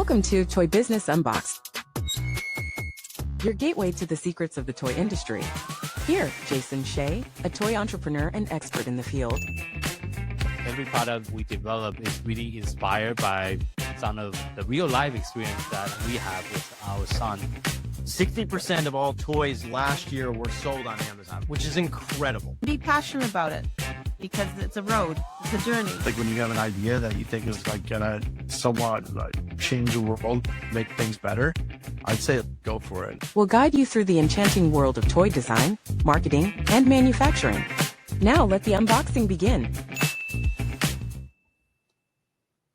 Welcome to Toy Business Unboxed, your gateway to the secrets of the toy industry. Here, Jason Shea, a toy entrepreneur and expert in the field. Every product we develop is really inspired by some of the real life experience that we have with our son. 60% of all toys last year were sold on Amazon, which is incredible. Be passionate about it because it's a road, it's a journey. Like when you have an idea that you think is like gonna somewhat like change the world, make things better, I'd say go for it. We'll guide you through the enchanting world of toy design, marketing, and manufacturing. Now let the unboxing begin.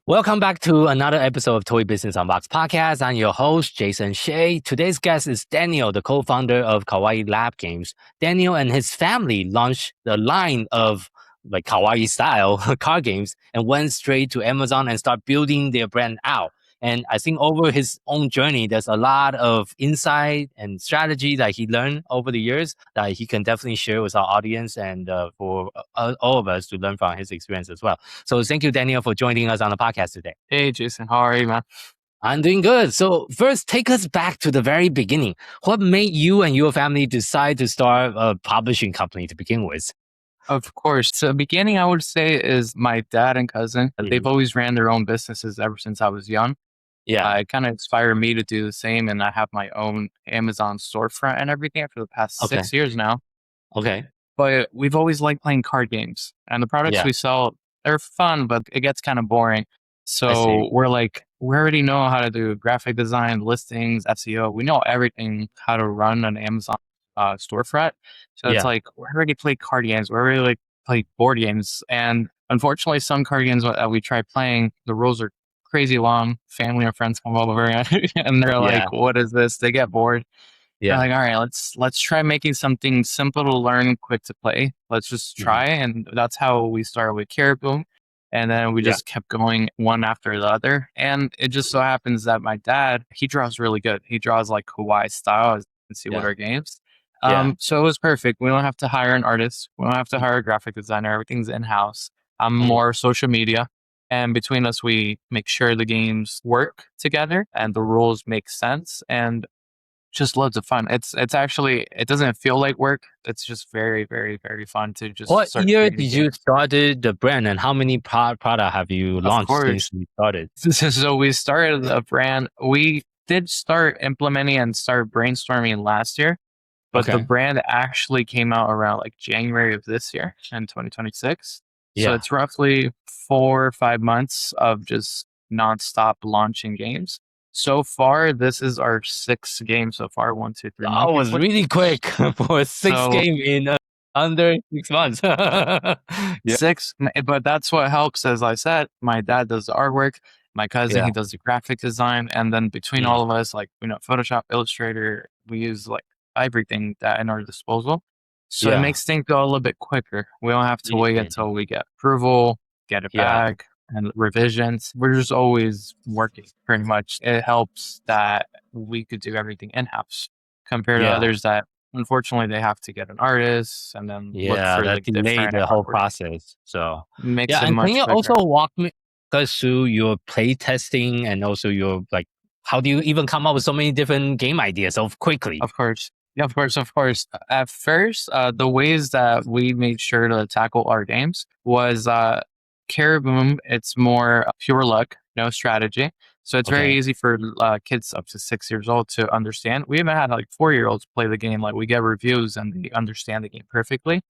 Welcome back to another episode of Toy Business Unboxed podcast. I'm your host, Jason Shea. Today's guest is Daniel, the co-founder of Kawaii Lab Games. Daniel and his family launched the line of like Kawaii style card games and went straight to Amazon and start building their brand out. And I think over his own journey, there's a lot of insight and strategy that he learned over the years that he can definitely share with our audience and for all of us to learn from his experience as well. So thank you, Daniel, for joining us on the podcast today. Hey, Jason. How are you, man? I'm doing good. So first, take us back to the very beginning. What made you and your family decide to start a publishing company to begin with? Of course. So beginning, I would say, is my dad and cousin. They've always ran their own businesses ever since I was young. Yeah. It kind of inspired me to do the same, and I have my own Amazon storefront and everything for the past 6 years now. Okay. But we've always liked playing card games, and the products we sell, they're fun, but it gets kind of boring. So we're like, we already know how to do graphic design, listings, SEO. We know everything, how to run an Amazon storefront. So it's like, we already play card games. We already like play board games. And unfortunately, some card games that we try playing, the rules are crazy long. Family or friends come over and they're like, what is this? They get bored. They're like, all right, let's try making something simple to learn, quick to play. Let's just try. And that's how we started with Caribou. And then we just kept going one after the other. And it just so happens that my dad, he draws really good. He draws like Kawaii style, as you can see with our games. So it was perfect. We don't have to hire an artist. We don't have to hire a graphic designer. Everything's in-house. I'm more social media. And between us, we make sure the games work together and the rules make sense and just loads of fun. It's actually, it doesn't feel like work. It's just very, very, very fun to just What start year creating did you started the brand and how many product have you launched since you started? So we started the brand. We did start implementing and start brainstorming last year, but the brand actually came out around like January of this year in 2026. So it's roughly 4 or 5 months of just nonstop launching games. So far, this is our 6th game so far. 1, 2, 3. That was really quick for a 6th game in under 6 months. 6, but that's what helps. As I said, my dad does the artwork. My cousin, he does the graphic design. And then between all of us, like, Photoshop, Illustrator, we use like everything that in our disposal. So it makes things go a little bit quicker. We don't have to wait until we get approval, get it back, and revisions. We're just always working pretty much. It helps that we could do everything in-house compared to others that unfortunately they have to get an artist and then look for that like delayed the whole process. So makes it and much can you quicker. also walk us through your play testing and also your like how do you even come up with so many different game ideas so quickly? Of course. Yeah, of course. At first, the ways that we made sure to tackle our games was Caribou. It's more pure luck, no strategy. So it's very easy for kids up to 6 years old to understand. We even had like 4-year-olds play the game. Like we get reviews and they understand the game perfectly.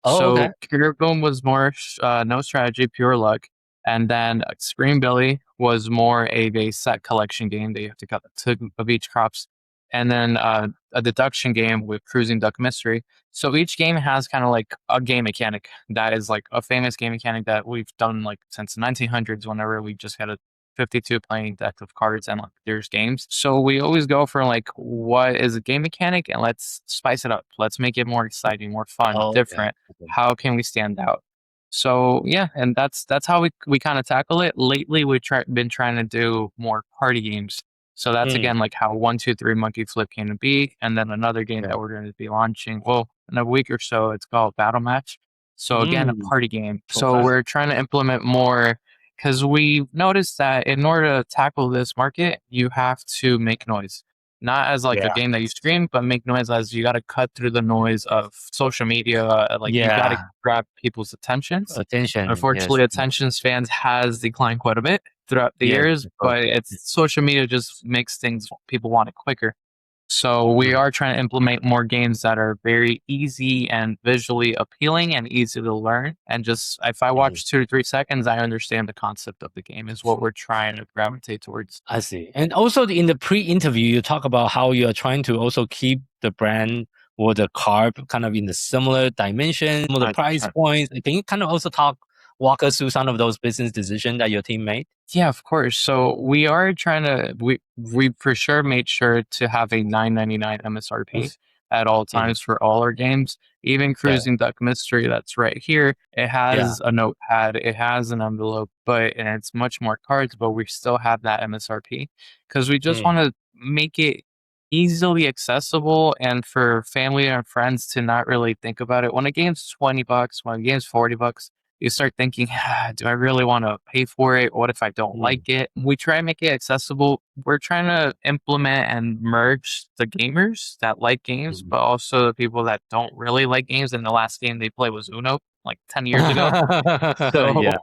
Caribou was more no strategy, pure luck. And then Scream Billy was more a set collection game. They have to cut the tip of each crops. And then a deduction game with Cruising Duck Mystery. So each game has kind of like a game mechanic that is like a famous game mechanic that we've done like since the 1900s whenever we just had a 52 playing deck of cards and like there's games. So we always go for like what is a game mechanic and let's spice it up. Let's make it more exciting, more fun, different. How can we stand out? So and that's how we kind of tackle it. Lately we've been trying to do more party games. So that's again like how 1, 2, 3 Monkey Flip came to be. And then another game that we're going to be launching, in a week or so, it's called Battle Match. So again, a party game. So we're trying to implement more because we noticed that in order to tackle this market, you have to make noise. Not as like a Yeah. game that you stream, but make noise as you got to cut through the noise of social media. Like you got to Yeah. grab people's attentions. Attention. Unfortunately, Yes. attention spans has declined quite a bit throughout the Yes. years, Of course. but it's social media just makes things people want it quicker. So we Mhm. are trying to implement more games that are very easy and visually appealing and easy to learn. And just if I Mhm. watch 2 to 3 seconds, I understand the concept of the game is what we're trying to gravitate towards. I see. And also in the pre-interview, you talk about how you're trying to also keep the brand or the carb kind of in the similar dimension, similar price 100%. points. Can you kind of also walk us through some of those business decisions that your team made? Yeah, of course. So we are trying to we for sure made sure to have a 9.99 MSRP at all Mhm. times for all our games. Even Yeah. Cruising Duck Mystery that's right here, it Yeah. has a notepad, it has an envelope, and it's much more cards, but we still have that MSRP because we just Mm. want to make it easily accessible and for family and friends to not really think about it. When a game's $20, when a game's $40, you start thinking, do I really want to pay for it? What if I don't Mm. like it? We try and make it accessible. We're trying to implement and merge the gamers that like games, Mhm. but also the people that don't really like games. And the last game they played was Uno, like 10 years ago. So Yeah.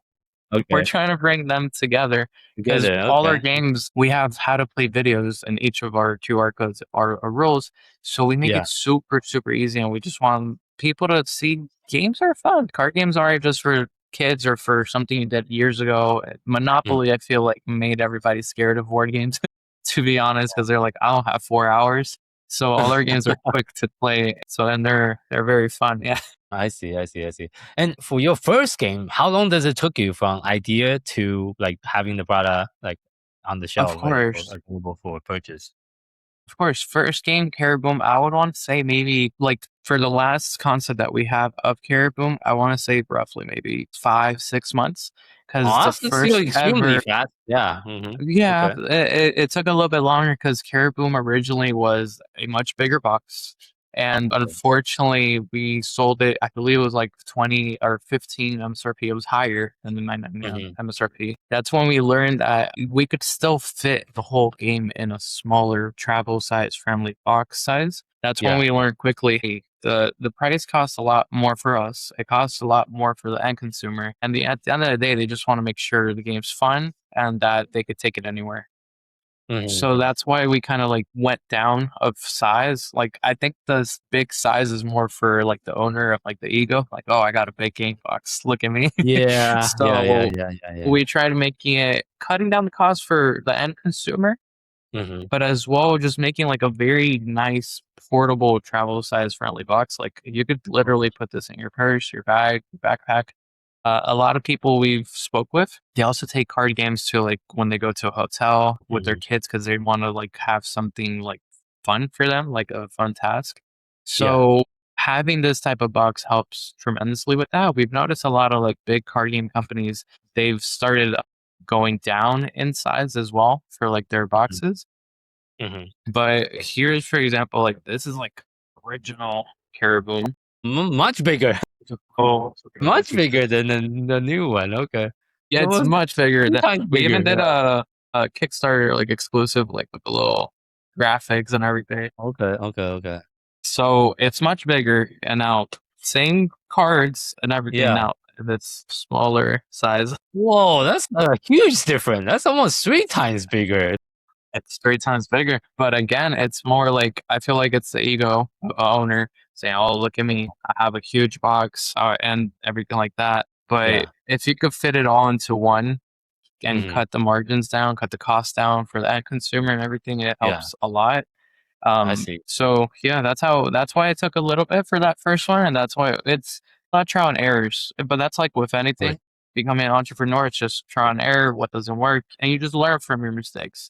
we're Okay. trying to bring them together because Together. all our Okay. games, we have how to play videos and each of our QR codes are rules. So we make Yeah. it super, super easy. And we just want people to see games are fun. Card games aren't just for kids or for something you did years ago. Mm. Monopoly, I feel like, made everybody scared of board games, to be honest, because they're like, I don't have 4 hours. So all our games are quick to play. So then they're very fun. Yeah. I see. I see. I see. And for your first game, how long does it took you from idea to like having the product like on the Of shelf, ready for course. available for purchase? Of course, first game, Caribboom, I would want to say maybe like for the last concept that we have of Caribboom, I want to say roughly maybe 5, 6 months because Oh, the that's still first extremely ever. fast. Yeah. Yeah, Okay. it took a little bit longer because Caribboom originally was a much bigger box. And Okay. unfortunately, we sold it, I believe it was like 20 or 15 MSRP. It was higher than the 999 Hmm. MSRP. That's when we learned that we could still fit the whole game in a smaller travel size friendly box size. That's when Yeah. we learned quickly, hey, the price costs a lot more for us. It costs a lot more for the end consumer. And at the end of the day, they just want to make sure the game's fun and that they could take it anywhere. Hmm. So that's why we kind of like went down of size. Like I think the big size is more for like the owner of like the ego, like, oh, I got a big game box. Look at me. Yeah. Yeah. Yeah. So Yeah. Yeah. Yeah. we tried making it cutting down the cost for the end consumer, Hmm. but as well just making like a very nice portable travel size friendly box. Like you could literally put this in your purse, your bag, your backpack. A lot of people we've spoke with, they also take card games to like when they go to a hotel with their Hmm. kids because they want to like have something like fun for them, like a fun task. Yeah. So having this type of box helps tremendously with that. We've noticed a lot of like big card game companies, they've started going down in size as well for like their boxes. Hmm. But here's, for example, like this is like original Caribou. Much bigger. Oh, Much bigger than the new one. Okay. yeah, it's Almost much bigger. 2 times We even bigger. did Yeah. a Kickstarter like exclusive, like with the little graphics and everything. Okay. Okay. Okay. So it's much bigger, and now same cards and everything. Yeah. Now it's smaller size. Whoa, that's a huge difference. That's almost 3 times bigger. It's 3 times bigger. But again, it's more like I feel like it's the ego owner saying, "Oh, look at me! I have a huge box and everything like that." But Yeah. if you could fit it all into one and Hmm. cut the margins down, cut the cost down for the end consumer and everything, it Yeah. helps a lot. I see. So yeah, that's why it took a little bit for that first one, and that's why it's not trial and errors. But that's like with Right. anything, becoming an entrepreneur, it's just trial and error, what doesn't work, and you just learn from your mistakes.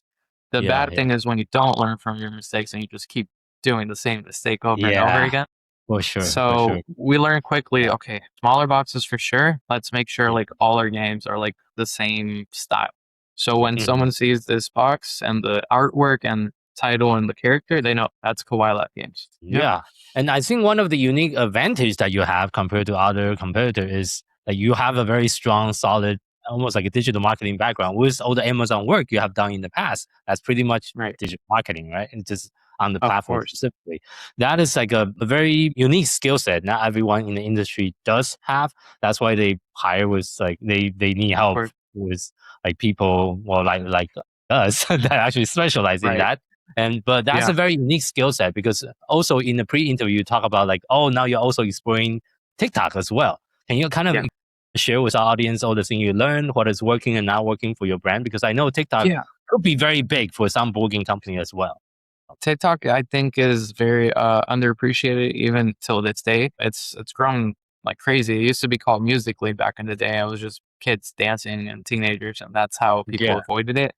The Yeah. bad Yeah. thing is when you don't learn from your mistakes and you just keep doing the same mistake over and over Yeah. again. For sure. For So sure. we learned quickly, okay, smaller boxes for sure. Let's make sure like all our games are like the same style. So when Mhm. someone sees this box and the artwork and title and the character, they know that's Kawaii Lab Games. Yep. Yeah. And I think one of the unique advantage that you have compared to other competitors is that you have a very strong, solid almost like a digital marketing background with all the Amazon work you have done in the past. That's pretty much Right. digital marketing, right? And just on the Of platform course. specifically. That is like a very unique skill set. Not everyone in the industry does have. That's why they hire with like they need Of help course. with like people, well, like us that actually specialize in Right. that. But that's Yeah. a very unique skill set because also in the pre-interview you talk about like, oh, now you're also exploring TikTok as well. Can you kind of Yeah. share with our audience all the things you learned, what is working and not working for your brand? Because I know TikTok Yeah. could be very big for some blogging company as well. TikTok, I think, is very underappreciated even till this day. It's grown like crazy. It used to be called Musically back in the day. It was just kids dancing and teenagers, and that's how people Yeah. avoided it.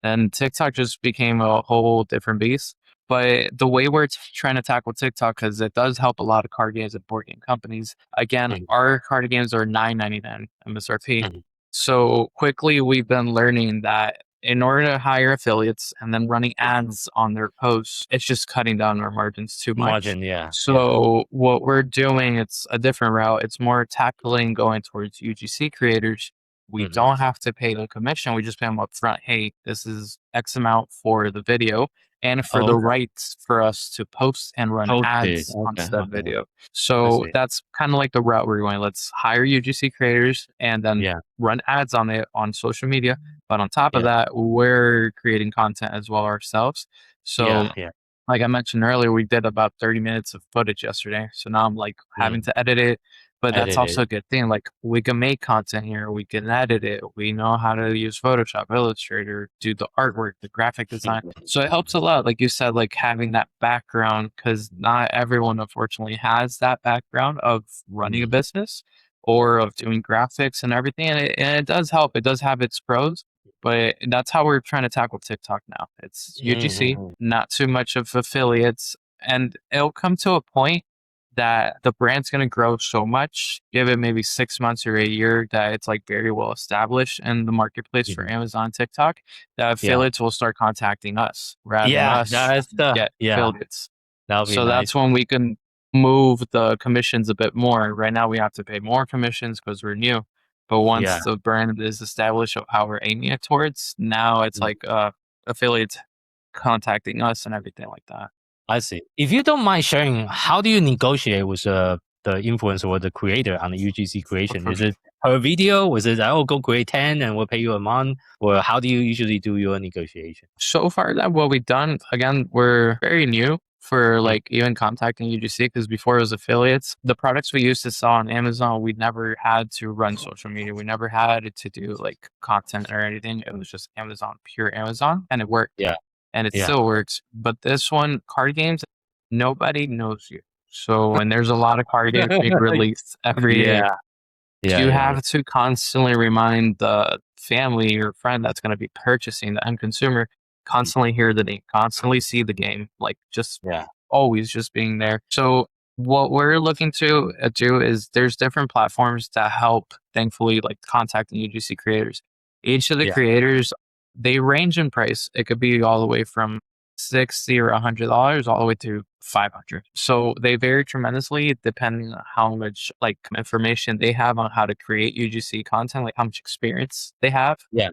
And TikTok just became a whole different beast. But the way we're trying to tackle TikTok, because it does help a lot of card games and board game companies. Again, Mhm. our card games are $9.99 MSRP. Mhm. So quickly, we've been learning that in order to hire affiliates and then running ads on their posts, it's just cutting down our margins too much. Margin, yeah. So what we're doing, it's a different route. It's more tackling going towards UGC creators. We Mhm. don't have to pay the commission. We just pay them up front. Hey, this is X amount for the video and for Oh, the okay. rights for us to post and run Posted. ads on Okay. said Okay. video. I So see. that's kind of like the route we're going. Let's hire UGC creators and then Yeah. run ads on it on social media. But on top of Yeah. that, we're creating content as well ourselves. So Yeah. Yeah. like I mentioned earlier, we did about 30 minutes of footage yesterday. So now I'm like having to edit it. But that's Edit also it. a good thing. Like we can make content here, we can edit it, we know how to use Photoshop, Illustrator, do the artwork, the graphic design. So it helps a lot, like you said, like having that background, because not everyone unfortunately has that background of running a Mhm. business or of doing graphics and everything. And it does help. It does have its pros. But that's how we're trying to tackle TikTok now. It's UGC, Mhm. not too much of affiliates. And it'll come to a point that the brand's going to grow so much, give it maybe 6 months or a year, that it's like very well established in the marketplace for Mhm. Amazon TikTok, that Yeah. affiliates will start contacting us rather than Yeah. us That's the get yeah. affiliates. That would be So nice. that's when we can move the commissions a bit more. Right now, we have to pay more commissions because we're new. But once Yeah. the brand is established of how we're aiming it towards, now it's Mhm. like affiliates contacting us and everything like that. I see. If you don't mind sharing, how do you negotiate with the influencer or the creator on the UGC Of creation? Is course. it per video? Was it, oh, go create 10 and we'll pay you a month? Or how do you usually do your negotiation? So far, that what we've done, again, we're very new for Mm. like even contacting UGC, because before it was affiliates, the products we used to sell on Amazon, we never had to run social media. We never had to do like content or anything. It was just Amazon, pure Amazon, and it worked. Yeah. And it Yeah. still works. But this one, card games, nobody knows you. So when there's a lot of card games being released every day, Yeah. Yeah. you Yeah. have to constantly remind the family or friend that's going to be purchasing, the end consumer, constantly hear the name, constantly see the game, like just Yeah. always just being there. So what we're looking to do is there's different platforms that help, thankfully, like contacting UGC creators. Each of the Yeah. creators, they range in price. It could be all the way from $60 or $100 all the way to 500. So they vary tremendously depending on how much like information they have on how to create UGC content, like how much experience they have Yeah.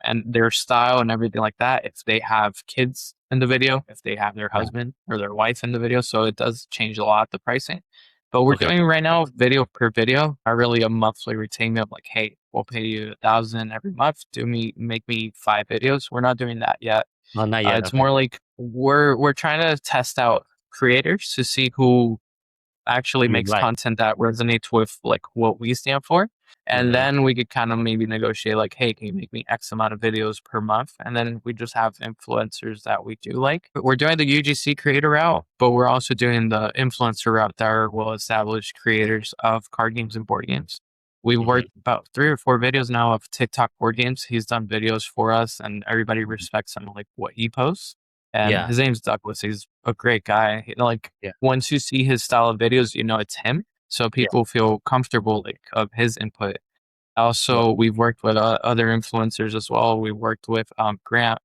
and their style and everything like that. If they have kids in the video, if they have their Yeah. husband or their wife in the video. So it does change a lot, the pricing. But we're Okay. doing right now video per video, not really a monthly retainment like, hey, we'll pay you 1,000 every month. Make me 5 videos. We're not doing that yet. Oh, not yet. It's Okay. more like we're trying to test out creators to see who actually You makes like. content that resonates with like what we stand for. And Mhm. then we could kind of maybe negotiate like, hey, can you make me X amount of videos per month? And then we just have influencers that we do like. We're doing the UGC creator route, but we're also doing the influencer route that are well established creators of card games and board games. We've Mhm. worked about 3 or 4 videos now of TikTok board games. He's done videos for us and everybody respects him, like what he posts. And Yeah. his name's Douglas. He's a great guy. Like Yeah. once you see his style of videos, you know it's him. So Yeah. people feel comfortable like of his input. Yeah. Also, we've worked with other influencers as well. We worked with Grant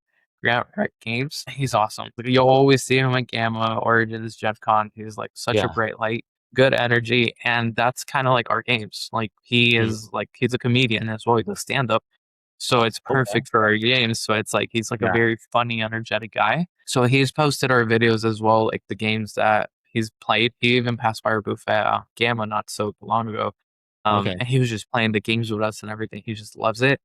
Wright Games. He's awesome. Like, you'll always see him at GAMA, Origins, Jeff Con. He's like such a Yeah. bright light. good energy, and that's kind of like our games. Like he Mm. is like he's a comedian as well. He's a stand-up, so it's Okay. perfect for our games. So it's like he's like a Yeah. very funny, energetic guy. So he's posted our videos as well, like the games that he's played. He even passed by our booth at GAMA not so long ago. Okay. And he was just playing the games with us and everything. He just loves it.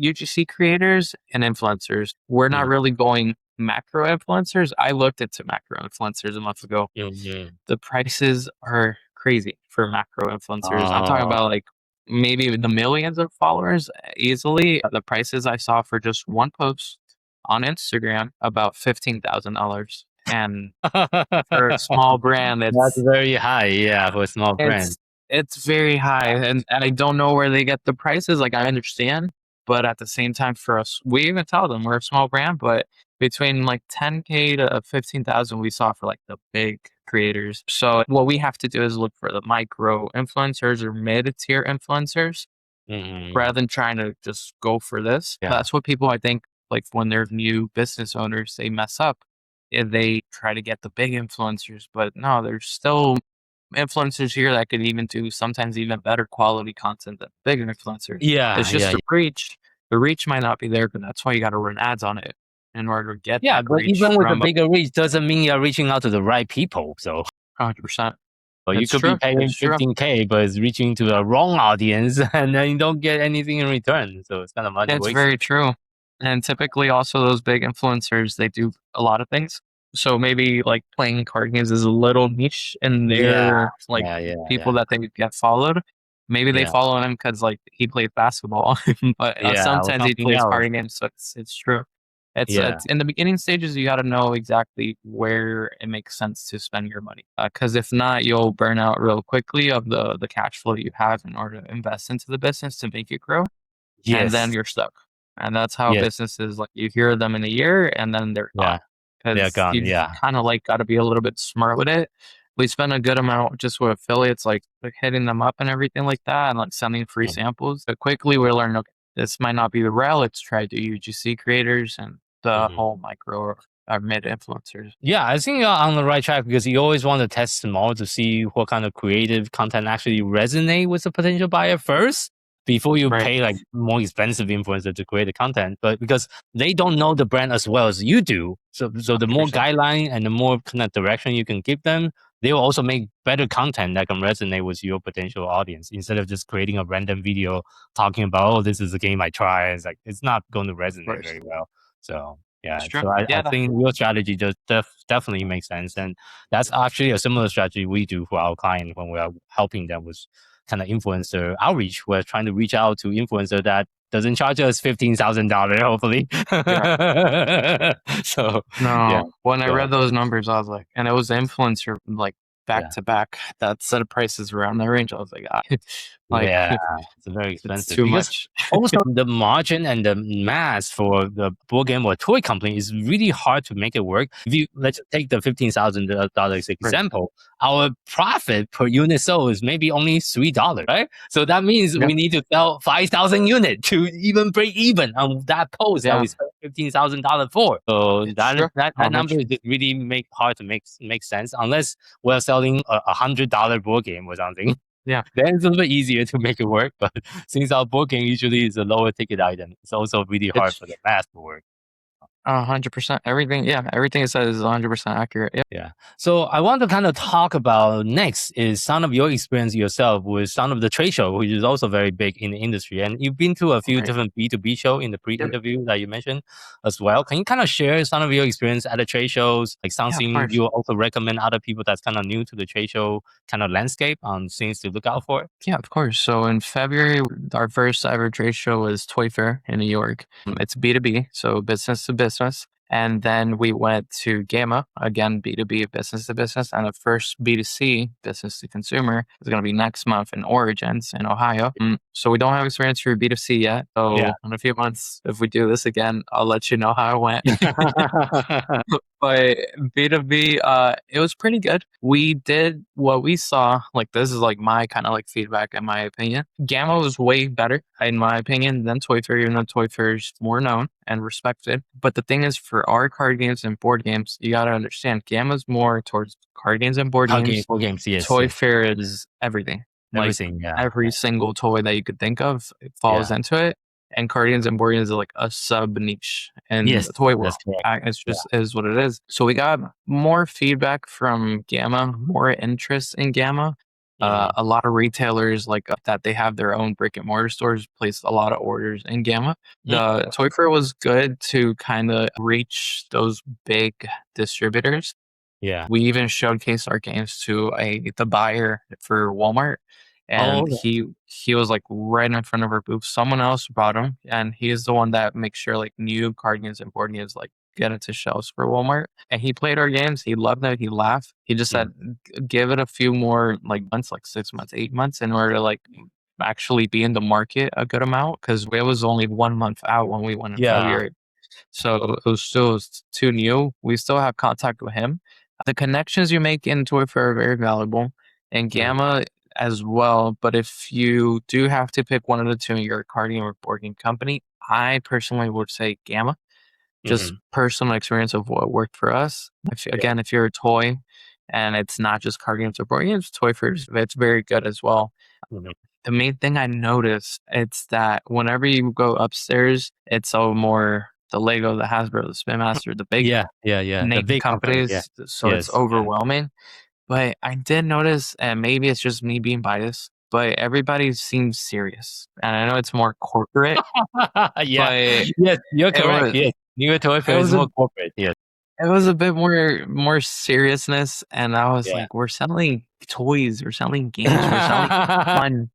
UGC creators and influencers, we're not Mm. really going macro influencers. I looked into macro influencers a month ago. Mhm. The prices are crazy for macro influencers. I'm talking Oh. about like maybe the millions of followers easily. The prices I saw for just one post on Instagram about $15,000, and for a small brand, That's very high, yeah, for a small brand. it's it's very high, and I don't know where they get the prices. Like I understand, but at the same time, for us, we even tell them we're a small brand, but between like 10K to 15,000, we saw for like the big creators. So what we have to do is look for the micro influencers or mid tier influencers Mhm. rather than trying to just go for this. Yeah. That's what people I think like when they're new business owners, they mess up. They try to get the big influencers, but no, there's still influencers here that could even do sometimes even better quality content than big influencers. Yeah, It's just yeah. the reach. The reach might not be there, but that's why you got to run ads on it in order to get Yeah, that but reach even with the from bigger reach doesn't mean you're reaching out to the right people, so 100%. you It's could be true. paying It's true. 15K, but it's reaching to the wrong audience, and then you don't get anything in return, so it's kind of money It's wasted. very true. And typically, also, those big influencers, they do a lot of things. So maybe like playing card games is a little niche in Yeah, their like yeah, people that they get followed. Maybe they yeah, follow him because like he plays basketball, but yeah, or sometimes he something plays else. card games. So it's true. Yeah. It's in the beginning stages. You got to know exactly where it makes sense to spend your money. Because if not, you'll burn out real quickly of the cash flow you have in order to invest into the business to make it grow, and then Yes, you're stuck. And that's how yes, businesses like you hear them in a year and then they're yeah, gone. they're Because gone, you've yeah. kind of like got to be a little bit smart with it. We spend a good amount just with affiliates, like hitting them up and everything like that, and like sending free Mm, samples. But quickly we learn, okay, this might not be the route. Let's try to UGC creators and the mhm. whole micro or mid influencers. Yeah, I think you're on the right track because you always want to test small to see what kind of creative content actually resonate with the potential buyer first before you Right. pay like more expensive influencer to create the content. But because they don't know the brand as well as you do, so the more 100%. guideline and the more kind of direction you can give them, they will also make better content that can resonate with your potential audience instead of just creating a random video talking about, oh, this is a game I try. It's like it's not going to Of resonate course. very well. So It's yeah, true. so I Yeah. think your strategy just definitely makes sense, and that's actually a similar strategy we do for our client when we are helping them with kind of influencer outreach. We're trying to reach out to influencer that doesn't charge us $15,000, hopefully. Yeah. So yeah, No, when I so read those numbers, I was like, and it was the influencer like back yeah, to back that set of prices around that range. I was like, like yeah, it's very it's expensive too because much. also the margin and the mass for the board game or toy company is really hard to make it work. If you let's take the $15,000 Right. example, our profit per unit sold is maybe only $3, right? So that means Yep. we need to sell 5,000 units to even break even on that post that Yeah. we spent $15,000 for. So It's that true. that How number much? is just really hard to make sense unless we're selling a $100 board game or something. Yeah. Then it's a little bit easier to make it work, but since our booking usually is a lower ticket item, it's also really hard It's for the math to work. 100%. Everything. Yeah. Everything it says is 100% accurate. Yeah. Yeah. So I want to kind of talk about next is some of your experience yourself with some of the trade show, which is also very big in the industry. And you've been to a few Right. different B2B show in the pre-interview that you mentioned as well. Can you kind of share some of your experience at the trade shows, like Yeah. Of something course. you also recommend other people that's kind of new to the trade show kind of landscape on things to look out for? Yeah, of course. So in February, our first ever trade show was Toy Fair in New York. It's B2B, so business to business. And then we went to GAMA, again, B2B, business to business. And the first B2C, business to consumer, is going to be next month in Origins in Ohio. So we don't have experience for B2C yet. So Yeah. in a few months, if we do this again, I'll let you know how it went. But B2B, it was pretty good. We did what we saw. Like, this is like my kind of like feedback, in my opinion. Gamma was way better, in my opinion, than Toy Fair, even though Toy Fair is more known and respected. But the thing is, for our card games and board games, you got to understand, Gamma's more towards card games and board games. Board games, yes. Toy yes. Fair is everything. Everything, yeah. Every single toy that you could think of, it falls into it. And Guardians and Board Games is like a sub niche in Yes, the toy world. that's correct. It's just is what it is. So we got more feedback from Gamma, more interest in Gamma. A lot of retailers like that, they have their own brick and mortar stores, placed a lot of orders in Gamma. The Toy Fair was good to kind of reach those big distributors. Yeah. We even showcased our games to the buyer for Walmart. And he was like right in front of our booth. Someone else brought him, and he is the one that makes sure like new card games and board games like get into shelves for Walmart. And he played our games. He loved it. He laughed. He just said, give it a few more like months, like 6 months, 8 months, in order to like actually be in the market a good amount, because it was only 1 month out when we went in February. So it was still too new. We still have contact with him. The connections you make in Toy Fair are very valuable, and Gamma as well. But if you do have to pick one of the two in your card game or board game company, I personally would say Gamma. Just personal experience of what worked for us. Again, if you're a toy and it's not just card games or board games, Toy Fair, it's very good as well. The main thing I noticed, it's that whenever you go upstairs, it's all more the Lego, the Hasbro, the Spin Master, the big the big companies. So it's overwhelming. But I did notice, and maybe it's just me being biased, but everybody seems serious. And I know it's more corporate. Yes, you're correct. Yes, New Toy Fair is more corporate. Yes. It was a bit more seriousness, and I was like, we're selling toys, we're selling games, we're selling fun.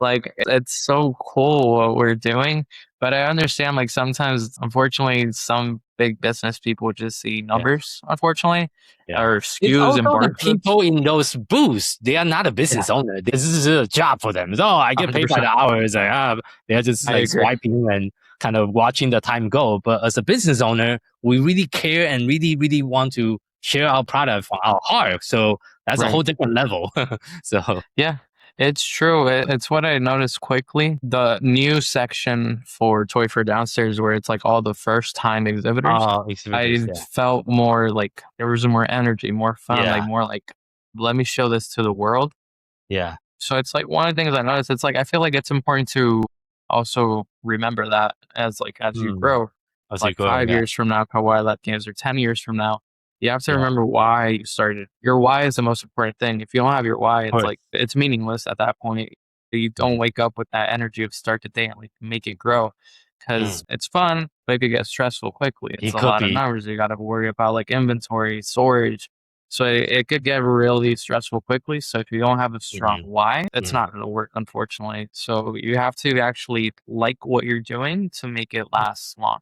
Like, it's so cool what we're doing. But I understand, like, sometimes, unfortunately, some big business people just see numbers, unfortunately, or SKUs and the people in those booths, they are not a business owner. This is a job for them. So I get paid by the hour. It's like, they're just like swiping and kind of watching the time go. But as a business owner, we really care and really, really want to share our product from our heart. So that's a whole different level. So it's true. It's what I noticed quickly. The new section for Toy Fair downstairs, where it's like all the first time exhibitors, I felt more like there was more energy, more fun, like more like, let me show this to the world. Yeah. So it's like one of the things I noticed, it's like, I feel like it's important to also remember that as you grow, like 5 years from now, Kawaii Lab Games, or 10 years from now, you have to remember why you started. Your why is the most important thing. If you don't have your why, it's like, it's meaningless at that point. You don't wake up with that energy of start the day and like make it grow, because it's fun, but it could get stressful quickly. It's a lot of numbers. You got to worry about like inventory, storage. So it could get really stressful quickly. So if you don't have a strong why, it's not going to work, unfortunately. So you have to actually like what you're doing to make it last long,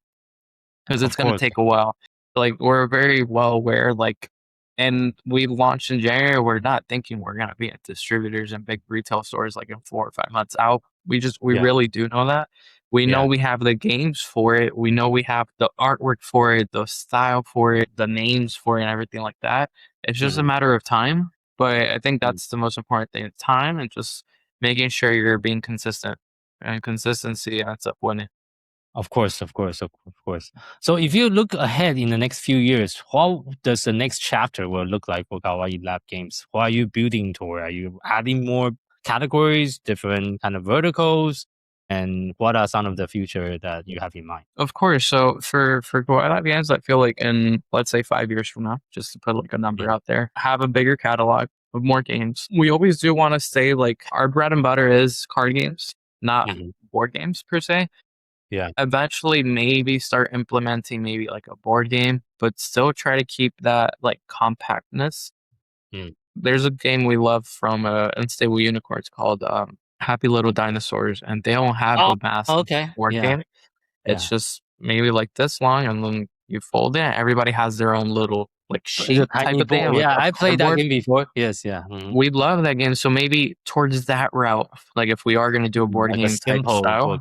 because it's going to take a while. Like, we're very well aware, like, and we launched in January. We're not thinking we're going to be at distributors and big retail stores like in 4 or 5 months out. We really do know that. We know we have the games for it. We know we have the artwork for it, the style for it, the names for it, and everything like that. It's just a matter of time. But I think that's the most important thing: time, and just making sure you're being consistent. And consistency ends up winning. Of course. So if you look ahead in the next few years, how does the next chapter will look like for Kawaii Lab Games? What are you building toward? Are you adding more categories, different kind of verticals? And what are some of the future that you have in mind? Of course. So for Kawaii Lab Games, I feel like in, let's say, 5 years from now, just to put like a number out there, have a bigger catalog of more games. We always do want to say like our bread and butter is card games, not board games per se. Yeah. Eventually, maybe start implementing maybe like a board game, but still try to keep that like compactness. There's a game we love from Unstable Unicorns called Happy Little Dinosaurs, and they don't have a massive board game. It's just maybe like this long, and then you fold it. Everybody has their own little like sheet type of thing. Yeah, I played that game before. Yes, we love that game. So maybe towards that route, like if we are going to do a board game type style,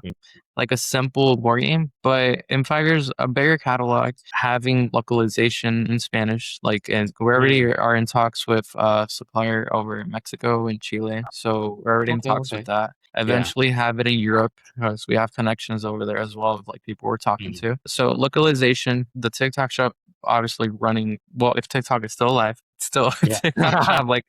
like a simple board game. But in 5 years, a bigger catalog, having localization in Spanish, like, and we already are in talks with a supplier over in Mexico and Chile. So we're already in Okay, talks with okay. that. Yeah. Eventually have it in Europe because we have connections over there as well of like people we're talking Mm. to. So localization, the TikTok shop obviously running well, if TikTok is still alive, still Yeah. TikTok shop like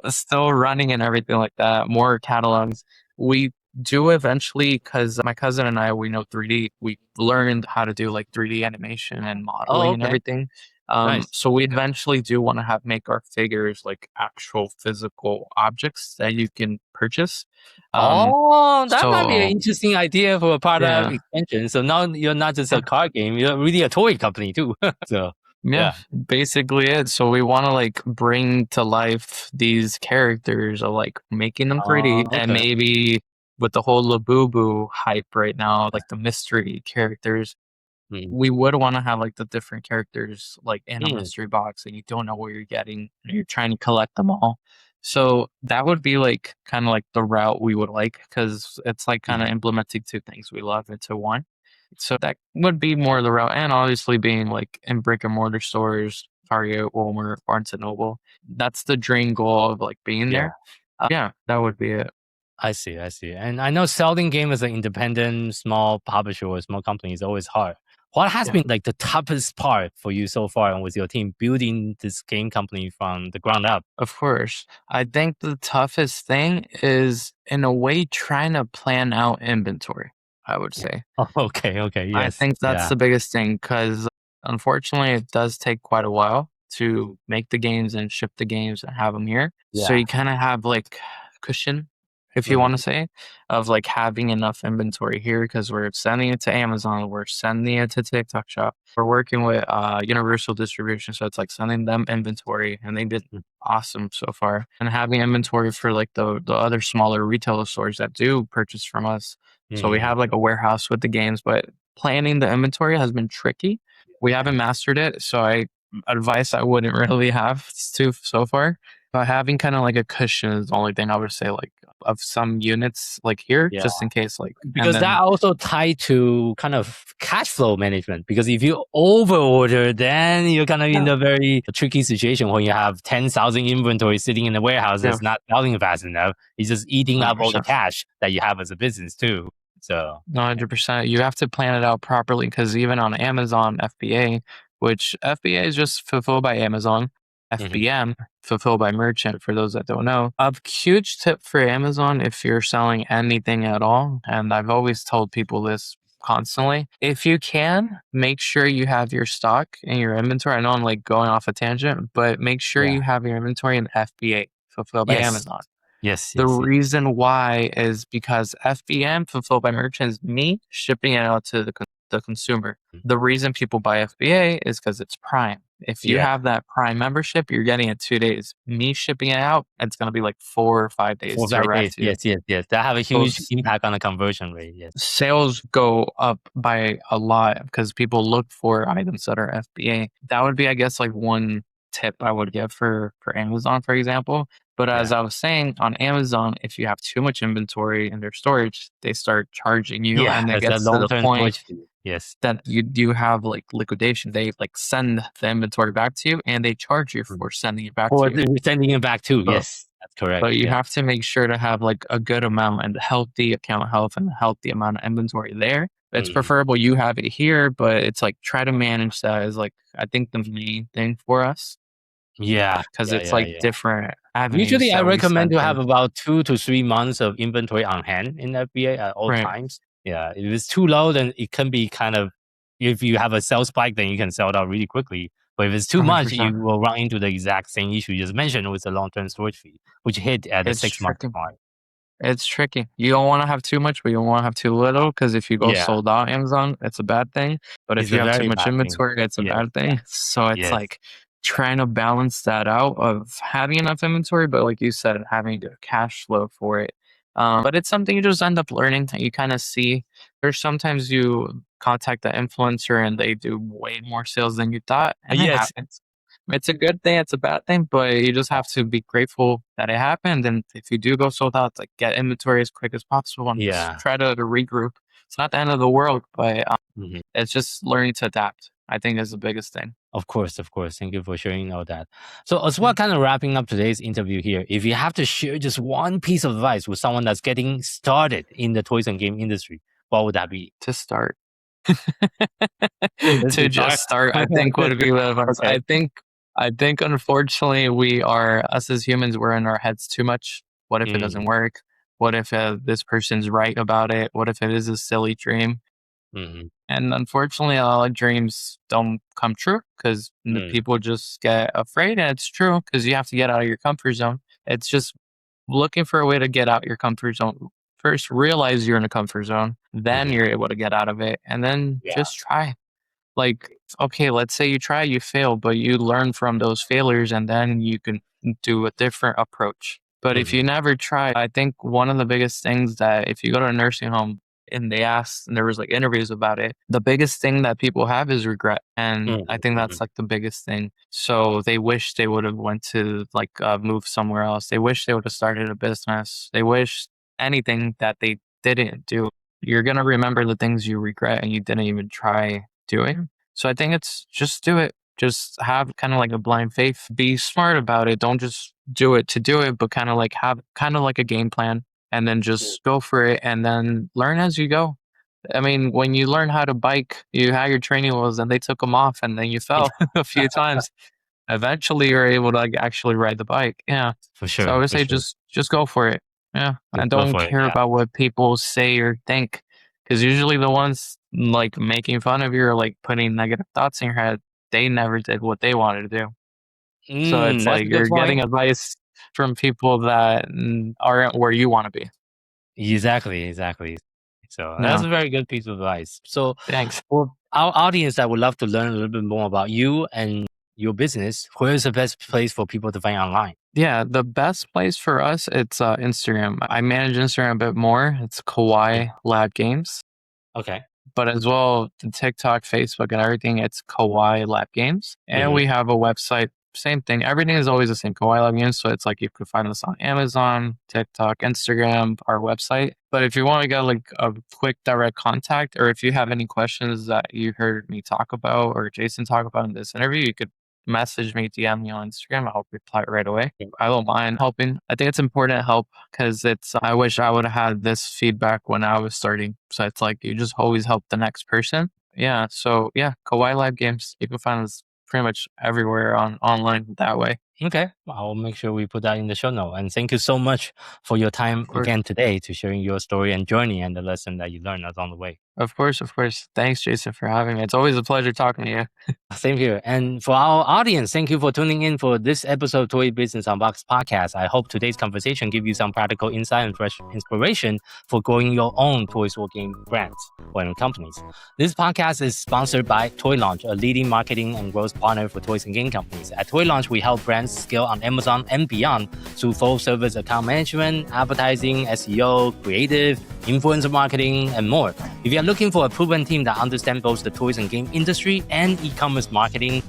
still running and everything like that. More catalogs. We do eventually because my cousin and I we know 3D. We learned how to do like 3D animation and Oh, modeling and okay. everything. Nice. So we eventually do want to have make our figures like actual physical objects that you can purchase. Oh, that might be an So interesting idea for a product yeah, extension. So now you're not just a yeah, card game, you're really a toy company too. So yeah, yeah. basically it. So we want to like bring to life these characters of like making them 3D Oh, and okay. maybe with the whole Labubu hype right now, like the mystery characters, Mm. we would want to have like the different characters like in a Mm. mystery box and you don't know what you're getting and you're trying to collect them all. So that would be like kind of like the route we would like because it's like kind of Mm. implementing two things we love into one. So that would be more the route, and obviously being like in brick and mortar stores, Target, Walmart, Barnes and Noble. That's the dream goal of like being Yeah. there. Yeah, that would be it. I see, I see. And I know selling game as an independent small publisher or small company is always hard. What has Yeah. been like the toughest part for you so far and with your team building this game company from the ground up? Of course. I think the toughest thing is in a way trying to plan out inventory, I would say. Oh, okay, okay, I yes. think that's Yeah. the biggest thing because unfortunately it does take quite a while to make the games and ship the games and have them here. So Yeah. you kind of have like cushion, if you Mhm. want to say, of like having enough inventory here because we're sending it to Amazon, we're sending it to TikTok Shop, we're working with Universal Distribution, so it's like sending them inventory, and they did Mm. awesome so far. And having inventory for like the other smaller retailer stores that do purchase from us. So we Mhm. have like a warehouse with the games, but planning the inventory has been tricky. We haven't mastered it, so I advice I wouldn't really have to so far. But having kind of like a cushion is the only thing I would say, like of some units like here, Yeah. just in case, like, and Because then that also tied to kind of cash flow management. Because if you over order, then you're kind of in yeah, a very tricky situation when you have 10,000 inventory sitting in the warehouse yeah, that's not selling fast enough. It's just eating up all the 100%. cash that you have as a business too. So 100%. You have to plan it out properly because even on Amazon FBA, which FBA is just fulfilled by Amazon, mhm. FBM, fulfilled by merchant, for those that don't know. A huge tip for Amazon if you're selling anything at all, and I've always told people this constantly, if you can, make sure you have your stock in your inventory. I know I'm like going off a tangent, but make sure Yeah. you have your inventory in FBA, fulfilled by Yes. Amazon. Yes. The Yes. Yes. reason why is because FBM, fulfilled by merchants, me shipping it out to the consumer. The reason people buy FBA is because it's Prime. If you Yeah. have that Prime membership, you're getting it 2 days. Me shipping it out, it's going to be like 4 or 5 days For direct 5 days. to you. Yes. Yes. Yes. That have a So huge impact on the conversion rate. Yes. sales go up by a lot because people look for items that are FBA. That would be, I guess, like one tip I would give for Amazon, for example. But as Yeah. I was saying, on Amazon, if you have too much inventory in their storage, they start charging you, Yeah. and it That's a gets to the long-term point storage fee. Yes. that you have like liquidation. They like send the inventory back to you, and they charge you Mhm. for sending it back Or to you. sending it back too. So Yes. That's correct. so you Yeah. have to make sure to have like a good amount and healthy account health and healthy amount of inventory there. It's Mhm. preferable you have it here, but it's like try to manage that is like I think the main thing for us Yeah. because Yeah. it's Yeah. like Yeah. different avenues Usually, I that we recommend send to have things. about 2 to 3 months of inventory on hand in FBA at all Right, times. Yeah, if it's too low, then it can be kind of if you have a sales spike, then you can sell it out really quickly. But if it's too much, 100%. you will run into the exact same issue you just mentioned with the long-term storage fee, which hit at the It's 6 month tricky. mark. It's tricky. You don't want to have too much, but you don't want to have too little because if you go Yeah, sold out Amazon, it's a bad thing. But if it's you a have too very much bad thing. inventory, it's a Yes, bad thing. So it's yes, like trying to balance that out of having enough inventory, but like you said, having a cash flow for it. But it's something you just end up learning. You kind of see. There's sometimes you contact the influencer and they do way more sales than you thought, and it yes. happens. It's a good thing, it's a bad thing, but you just have to be grateful that it happened. And if you do go sold out, like get inventory as quick as possible and just Yeah. try to regroup. It's not the end of the world, but Mhm. it's just learning to adapt. I think is the biggest thing. Of course, of course. Thank you for sharing all that. So, as well, kind of wrapping up today's interview here, if you have to share just one piece of advice with someone that's getting started in the toys and game industry, what would that be? To start. Just To to start. just start, I think would be the advice. Okay. I think unfortunately we are us as humans, we're in our heads too much. What if it doesn't work? What if this person's right about it? What if it is a silly dream? Mhm. And unfortunately, a lot of dreams don't come true because the Mm. people just get afraid, and it's true because you have to get out of your comfort zone. It's just looking for a way to get out your comfort zone. First, realize you're in a comfort zone, then Mhm. you're able to get out of it, and then Yeah. just try. Like, okay, let's say you try, you fail, but you learn from those failures, and then you can do a different approach. But if Mhm. you never try, I think one of the biggest things that if you go to a nursing home and they asked, and there was like interviews about it, the biggest thing that people have is regret. And I Mhm. think Mhm. that's like the biggest thing. So they wish they would have went to like move somewhere else. They wish they would have started a business. They wish anything that they didn't do. You're going to remember the things you regret and you didn't even try doing. So I think it's just do it. Just have kind of like a blind faith. Be smart about it. Don't just do it to do it, but kind of like have kind of like a game plan and then just go for it and then learn as you go. I mean, when you learn how to bike, you had your training wheels and they took them off and then you fell a few times. Eventually you're able to like actually ride the bike. Yeah. For So I sure. would For say sure. just go for it. Yeah. Just And go don't for it. care Yeah. about what people say or think. Because usually the ones like making fun of you or like putting negative thoughts in your head, they never did what they wanted to do. So it's That's like a good you're getting point. advice from people that aren't where you want to be. Exactly. Exactly. So that's No, a very good piece of advice. So thanks. for our audience that would love to learn a little bit more about you and your business, where is the best place for people to find online? Yeah, the best place for us, it's Instagram. I manage Instagram a bit more. It's Mm. Kawaii Lab Games. Okay. But as well, the TikTok, Facebook, and everything, it's Kawaii Lab Games. And Mhm. we have a website, same thing. Everything is always the same, Kawaii Lab Games. So it's like you can find us on Amazon, TikTok, Instagram, our website. But if you want to get like a quick direct contact, or if you have any questions that you heard me talk about or Jason talk about in this interview, you could message me, DM me on Instagram. I'll reply right away. I don't mind helping. I think it's important to help because I wish I would have had this feedback when I was starting. So it's like you just always help the next person. Yeah. So yeah, Kawaii Live Games. You can find us pretty much everywhere online that way. Okay. I'll make sure we put that in the show note. And thank you so much for your time Of course. again today to sharing your story and journey and the lesson that you learned along the way. Of course, of course. Thanks, Jason, for having me. It's always a pleasure talking to you. Same here. And for our audience, thank you for tuning in for this episode of Toy Business Unboxed podcast. I hope today's conversation give you some practical insight and fresh inspiration for growing your own toys or game brands or companies. This podcast is sponsored by Toy Launch, a leading marketing and growth partner for toys and game companies. At Toy Launch, we help brands scale on Amazon and beyond through full service account management, advertising, SEO, creative, influencer marketing, and more. If you are looking for a proven team that understands both the toys and game industry and e-commerce marketing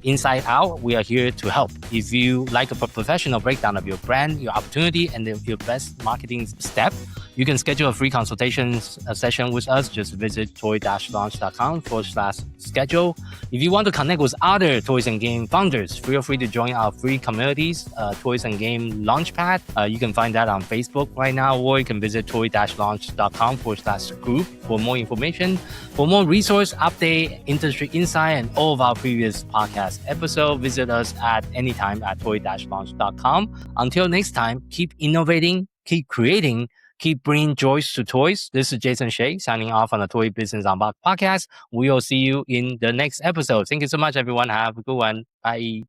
inside out, we are here to help. If you like a professional breakdown of your brand, your opportunity, and your best marketing step, you can schedule a free consultation session with us. Just visit toy-launch.com/schedule. If you want to connect with other toys and game founders, feel free to join our free communities, Toys and Game Launchpad. You can find that on Facebook right now, or you can visit toy-launch.com/group for more information. For more resource, update, industry insight, and all of our previous podcast episodes, visit us at anytime at toy-launch.com. Until next time, keep innovating, keep creating, keep bringing joys to toys. This is Jason Shea signing off on the Toy Business Unboxed podcast. We'll see you in the next episode. Thank you so much, everyone. Have a good one. Bye.